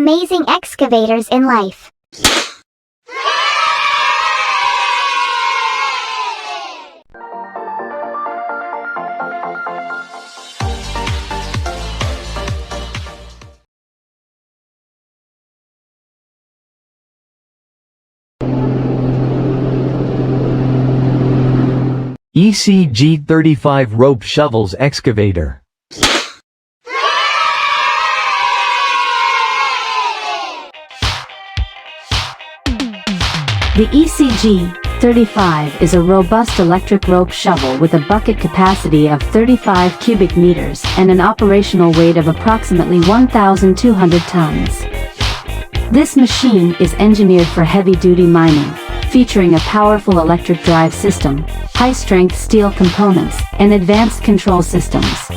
amazing excavators in life. ECG-35 rope shovels excavator. The ECG-35 is a robust electric rope shovel with a bucket capacity of 35 cubic meters and an operational weight of approximately 1,200 tons. This machine is engineered for heavy-duty mining, featuring a powerful electric drive system, high-strength steel components, and advanced control systems.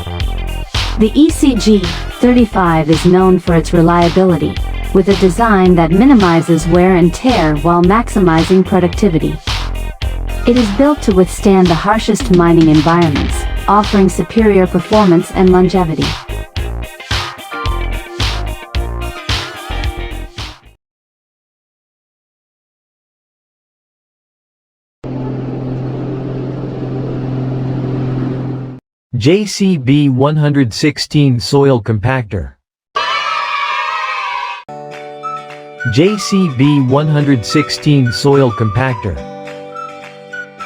The ECG-35 is known for its reliability, with a design that minimizes wear and tear while maximizing productivity. It is built to withstand the harshest mining environments, offering superior performance and longevity. JCB 116 soil compactor. JCB 116 soil compactor.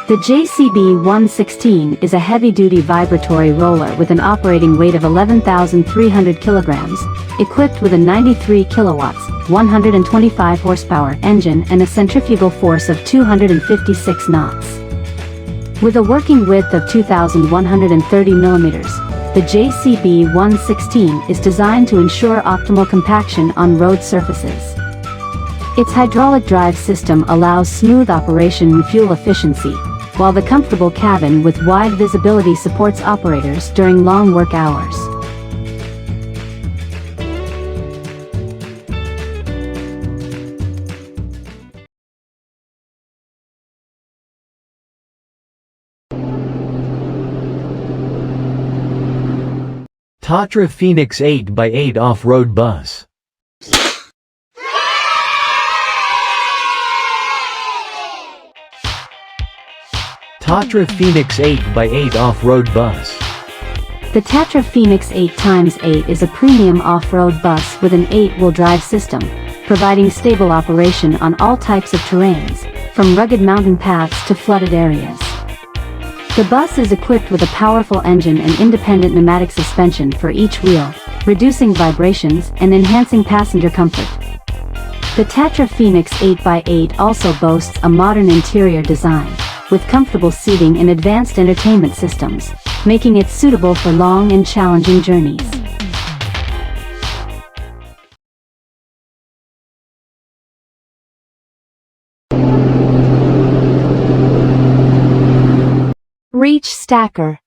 The JCB-116 is a heavy-duty vibratory roller with an operating weight of 11,300 kilograms, equipped with a 93 kilowatts, 125 horsepower engine and a centrifugal force of 256 knots. With a working width of 2,130 millimeters, the JCB-116 is designed to ensure optimal compaction on road surfaces. Its hydraulic drive system allows smooth operation and fuel efficiency, while the comfortable cabin with wide visibility supports operators during long work hours. Tatra Phoenix 8x8 off-road bus. Tatra Phoenix 8x8 off-road bus. The Tatra Phoenix 8x8 is a premium off-road bus with an 8-wheel drive system, providing stable operation on all types of terrains, from rugged mountain paths to flooded areas. The bus is equipped with a powerful engine and independent pneumatic suspension for each wheel, reducing vibrations and enhancing passenger comfort. The Tatra Phoenix 8x8 also boasts a modern interior design, with comfortable seating and advanced entertainment systems, making it suitable for long and challenging journeys. Reach stacker.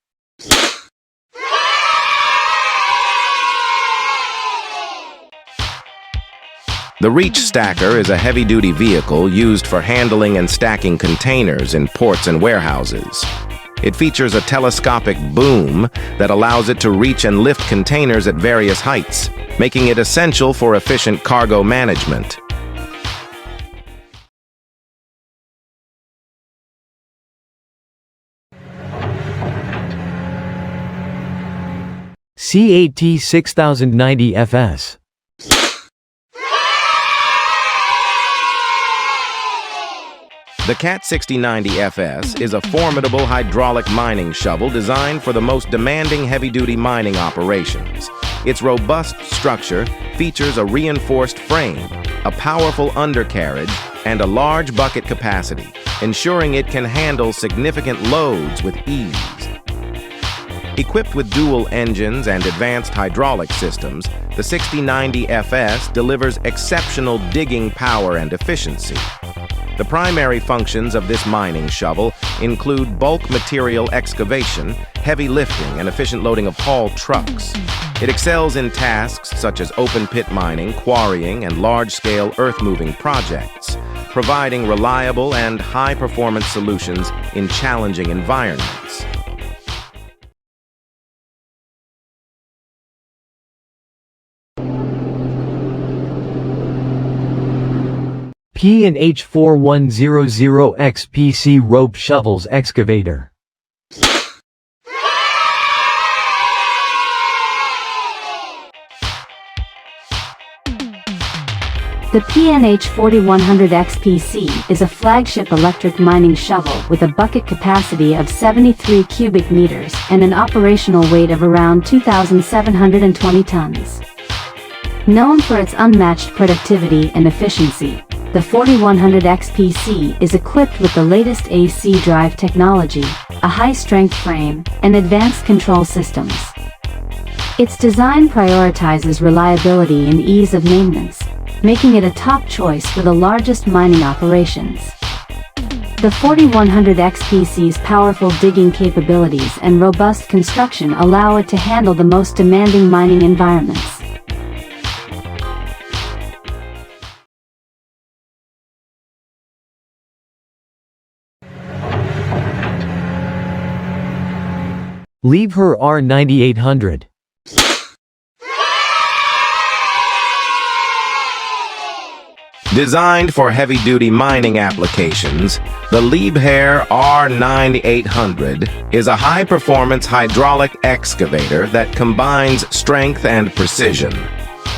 The reach stacker is a heavy-duty vehicle used for handling and stacking containers in ports and warehouses. It features a telescopic boom that allows it to reach and lift containers at various heights, making it essential for efficient cargo management. CAT 6090 FS. The CAT 6090 FS is a formidable hydraulic mining shovel designed for the most demanding heavy-duty mining operations. Its robust structure features a reinforced frame, a powerful undercarriage, and a large bucket capacity, ensuring it can handle significant loads with ease. Equipped with dual engines and advanced hydraulic systems, the 6090 FS delivers exceptional digging power and efficiency. The primary functions of this mining shovel include bulk material excavation, heavy lifting, and efficient loading of haul trucks. It excels in tasks such as open pit mining, quarrying, and large-scale earth-moving projects, providing reliable and high-performance solutions in challenging environments. P&H 4100XPC rope shovels excavator. The P&H 4100 XPC is a flagship electric mining shovel with a bucket capacity of 73 cubic meters and an operational weight of around 2,720 tons. Known for its unmatched productivity and efficiency, the 4100 XPC is equipped with the latest AC drive technology, a high-strength frame, and advanced control systems. Its design prioritizes reliability and ease of maintenance, making it a top choice for the largest mining operations. The 4100 XPC's powerful digging capabilities and robust construction allow it to handle the most demanding mining environments. Leave her R9800. Designed for heavy-duty mining applications, the Liebherr R9800 is a high-performance hydraulic excavator that combines strength and precision.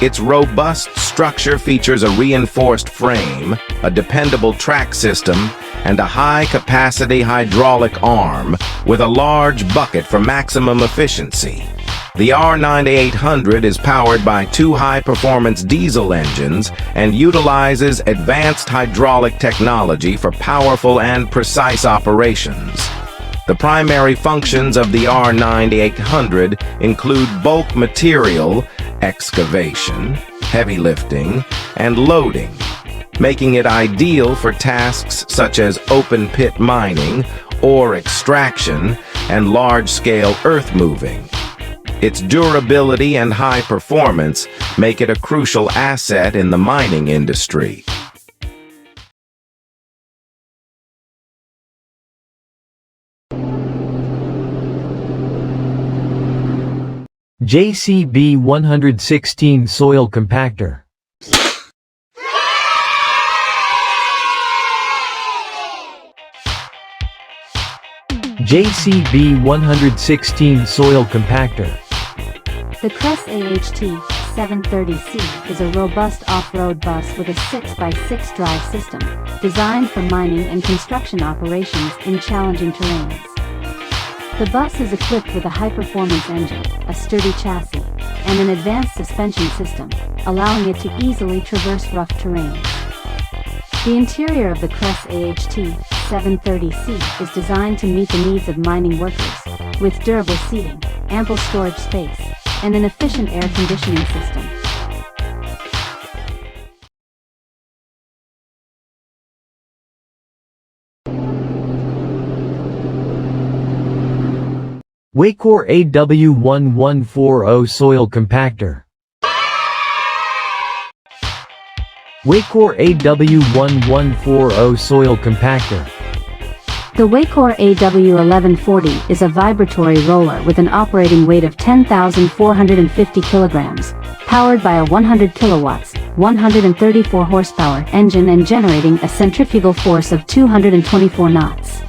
Its robust structure features a reinforced frame, a dependable track system, and a high-capacity hydraulic arm with a large bucket for maximum efficiency. The R9800 is powered by two high-performance diesel engines and utilizes advanced hydraulic technology for powerful and precise operations. The primary functions of the R9800 include bulk material, excavation, heavy lifting, and loading, making it ideal for tasks such as open-pit mining, ore extraction, and large-scale earth moving. Its durability and high performance make it a crucial asset in the mining industry. JCB 116 soil compactor. JCB 116 soil compactor. The Cress AHT 730C is a robust off-road bus with a 6x6 drive system, designed for mining and construction operations in challenging terrains. The bus is equipped with a high-performance engine, a sturdy chassis, and an advanced suspension system, allowing it to easily traverse rough terrain. The interior of the Cress AHT 730C is designed to meet the needs of mining workers, with durable seating, ample storage space, and an efficient air conditioning system. Waycor AW1140 soil compactor. Waycor AW1140 soil compactor. The Waycor AW1140 is a vibratory roller with an operating weight of 10,450 kilograms, powered by a 100 kilowatts, 134 horsepower engine and generating a centrifugal force of 224 knots.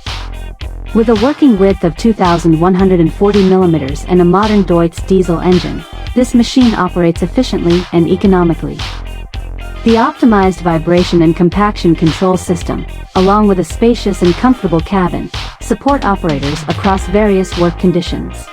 With a working width of 2,140 millimeters and a modern Deutz diesel engine, this machine operates efficiently and economically. The optimized vibration and compaction control system, along with a spacious and comfortable cabin, support operators across various work conditions.